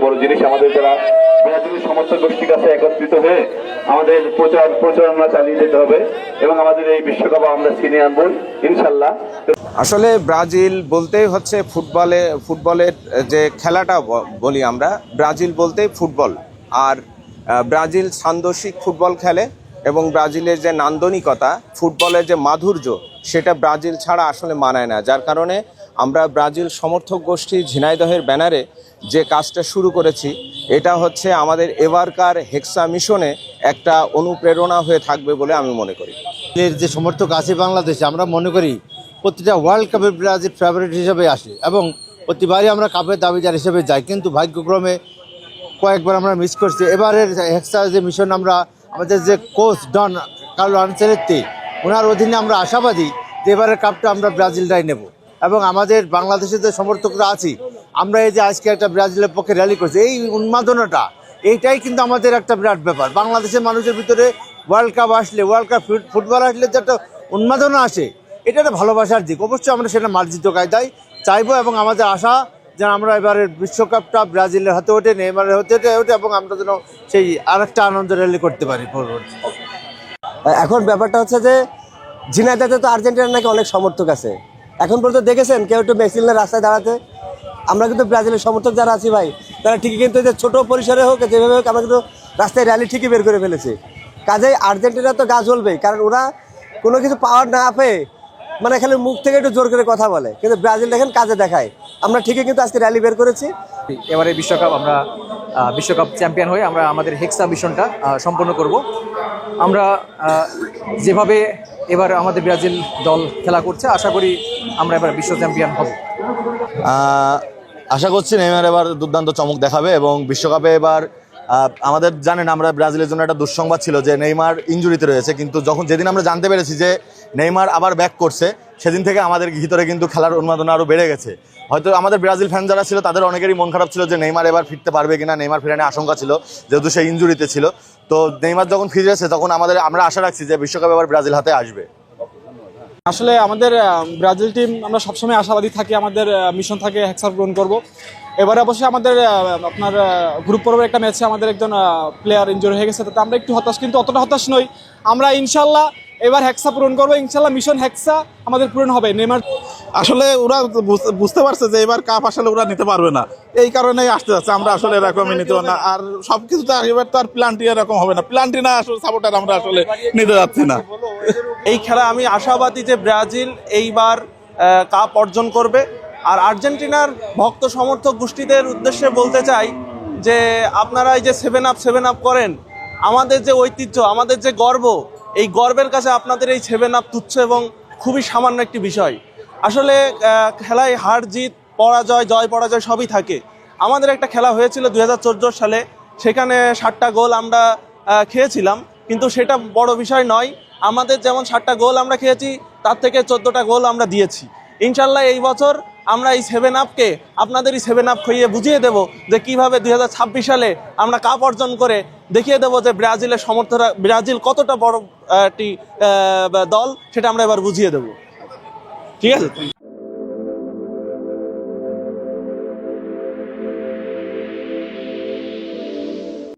বড় জিনিস আমাদের যারা ব্রাজিলের সমস্ত গোষ্ঠীর কাছে একত্রিত হয়ে আমাদের প্রচারণা চালিয়ে যেতে হবে এবং আমাদের এই বিশ্বকাপ আমরা ছিনিয়ে আনবো ইনশাল্লাহ। আসলে ব্রাজিল বলতেই হচ্ছে ফুটবলের যে খেলাটা বলি আমরা, ব্রাজিল বলতেই ফুটবল। আর ব্রাজিল ছান্দসিক ফুটবল খেলে এবং ব্রাজিলের যে নান্দনিকতা, ফুটবলের যে মাধুর্য, সেটা ব্রাজিল ছাড়া আসলে মানায় না। যার কারণে আমরা ব্রাজিল সমর্থক গোষ্ঠী ঝিনাইদহের ব্যানারে যে কাজটা শুরু করেছি, এটা হচ্ছে আমাদের এবারকার হেক্সা মিশনে একটা অনুপ্রেরণা হয়ে থাকবে বলে আমি মনে করি। এর যে সমর্থক আছে বাংলাদেশে, আমরা মনে করি প্রতিটা ওয়ার্ল্ড কাপে ব্রাজিল ফেভারিট হিসেবে আসে এবং প্রতিবারই আমরা কাপের দাবিদার হিসেবে যাই, কিন্তু ভাগ্যক্রমে কয়েকবার আমরা মিস করছি। এবারের হেক্সা যে মিশন, আমরা আমাদের যে কোচ ডন কার্লো আনচেলত্তি, ওনার অধীনে আমরা আশাবাদী যে এবারের কাপটা আমরা ব্রাজিলরাই নেব। এবং আমাদের বাংলাদেশের যে সমর্থকরা আছি, আমরা এই যে আজকে একটা ব্রাজিলের পক্ষে র্যালি করছি, এই উন্মাদনাটা, এইটাই কিন্তু আমাদের একটা বিরাট ব্যাপার। বাংলাদেশের মানুষের ভিতরে ওয়ার্ল্ড কাপ আসলে, ওয়ার্ল্ড কাপ ফুটবল আসলে যে একটা উন্মাদনা আসে, এটা একটা ভালোবাসার দিক। অবশ্যই আমরা সেটা মার্জিত কায়দায় চাইবো এবং আমাদের আশা যেন আমরা এবারের বিশ্বকাপটা ব্রাজিলের হাতে ওঠে, নেইমারের হাতে ওঠে এবং আমরা যেন সেই আরেকটা আনন্দ র্যালি করতে পারি। এখন ব্যাপারটা হচ্ছে যে ঝিনাইদহে তো আর্জেন্টিনার নাকি অনেক সমর্থক আছে। এখন পর্যন্ত দেখেছেন কেউ একটু মেক্সিল না রাস্তায় দাঁড়াতে? আমরা কিন্তু ব্রাজিলের সমর্থক যারা আছি ভাই, তারা ঠিকই কিন্তু যে ছোটো পরিসরে হোক, যেভাবে হোক, আমরা কিন্তু রাস্তায় র্যালি ঠিকই বের করে ফেলেছি। কাজেই আর্জেন্টিনা তো গা জ্বলবেই, কারণ ওরা কোনো কিছু পাওয়ার না পেয়ে মানে খালি মুখ থেকে একটু জোর করে কথা বলে, কিন্তু ব্রাজিল দেখেন কাজে দেখায়। আমরা ঠিকই কিন্তু আজকে র্যালি বের করেছি। এবারে বিশ্বকাপ আমরা বিশ্বকাপ চ্যাম্পিয়ন হয়ে আমরা আমাদের হেক্সা মিশনটা সম্পন্ন করব। আমরা যেভাবে এবার আমাদের ব্রাজিল দল খেলা করছে, আশা করি আমরা এবার বিশ্ব চ্যাম্পিয়ন হব। আশা করছি নেইমার এবার দুর্দান্ত চমক দেখাবে এবং বিশ্বকাপে এবার আমাদের জানেন, আমরা ব্রাজিলের জন্য একটা দুঃসংবাদ ছিল যে নেইমার ইনজুরিতে রয়েছে, কিন্তু যেদিন আমরা জানতে পেরেছি যে নেইমার আবার ব্যাক করছে, সেদিন থেকে আমাদের ভিতরে কিন্তু খেলার উন্মাদনা আরও বেড়ে গেছে। হয়তো আমাদের ব্রাজিল ফ্যান যারা ছিল তাদের অনেকেরই মন খারাপ ছিল যে নেইমার এবার ফিরতে পারবে কিনা, নেইমার ফেরানোর আশঙ্কা ছিল যেহেতু সে ইনজুরিতে ছিল। তো নেইমার যখন ফিরেছে তখন আমরা আশা রাখছি যে বিশ্বকাপ এবার ব্রাজিল হাতে আসবে। আসলে আমাদের ব্রাজিল টিম, আমরা সবসময় আশাবাদী থাকি, আমাদের মিশন থাকে হেক্সা পূরণ করব। এবারে অবশ্যই আমাদের আপনার গ্রুপ পর্বের একটা ম্যাচে আমাদের একজন প্লেয়ার ইনজুরি হয়ে গেছে, তাতে আমরা একটু হতাশ, কিন্তু অতটা হতাশ নই। আমরা ইনশাল্লাহ এবার হেক্সা পূরণ করবো, ইনশাল্লাহ মিশন হেক্সা আমাদের পূরণ হবে। নেইমার আসলে ওরা বুঝতে পারছে যে এবার কাপ আসলে ওরা নিতে পারবে না, এই কারণেই আসতে যাচ্ছে। আমরা আসলে এরকমই নিতে পারি না, আর সব কিছু তো এবার তো আর প্ল্যানটি এরকম হবে না। প্ল্যানটি না আসলে সাপোর্টার আমরা আসলে নিতে যাচ্ছি না। এই খেলা আমি আশাবাদী যে ব্রাজিল এইবার কাপ অর্জন করবে। আর আর্জেন্টিনার ভক্ত সমর্থক গোষ্ঠীদের উদ্দেশ্যে বলতে চাই যে আপনারা এই যে সেভেন আপ করেন, আমাদের যে ঐতিহ্য, আমাদের যে গর্ব, এই গর্বের কাছে আপনাদের এই 7 আপ তুচ্ছ এবং খুবই সামান্য একটি বিষয়। আসলে খেলায় হার জিত, পরাজয়, জয় পরাজয় সবই থাকে। আমাদের একটা খেলা হয়েছিল 2014 সালে, সেখানে 7টা গোল আমরা খেয়েছিলাম, কিন্তু সেটা বড় বিষয় নয়। আমাদের যেমন 7টা গোল আমরা খেয়েছি, তার থেকে 14টা গোল আমরা দিয়েছি। ইনশাল্লাহ এই বছর আমরা এই 7 আপকে আপনাদের এই 7 আপ খাইয়ে বুঝিয়ে দেব যে কিভাবে 2026 সালে আমরা কাপ অর্জন করে দেখিয়ে দেবো যে ব্রাজিলের সমর্থকরা, ব্রাজিল কতটা বড় একটি দল, সেটা আমরা এবার বুঝিয়ে দেব। ঠিক আছে।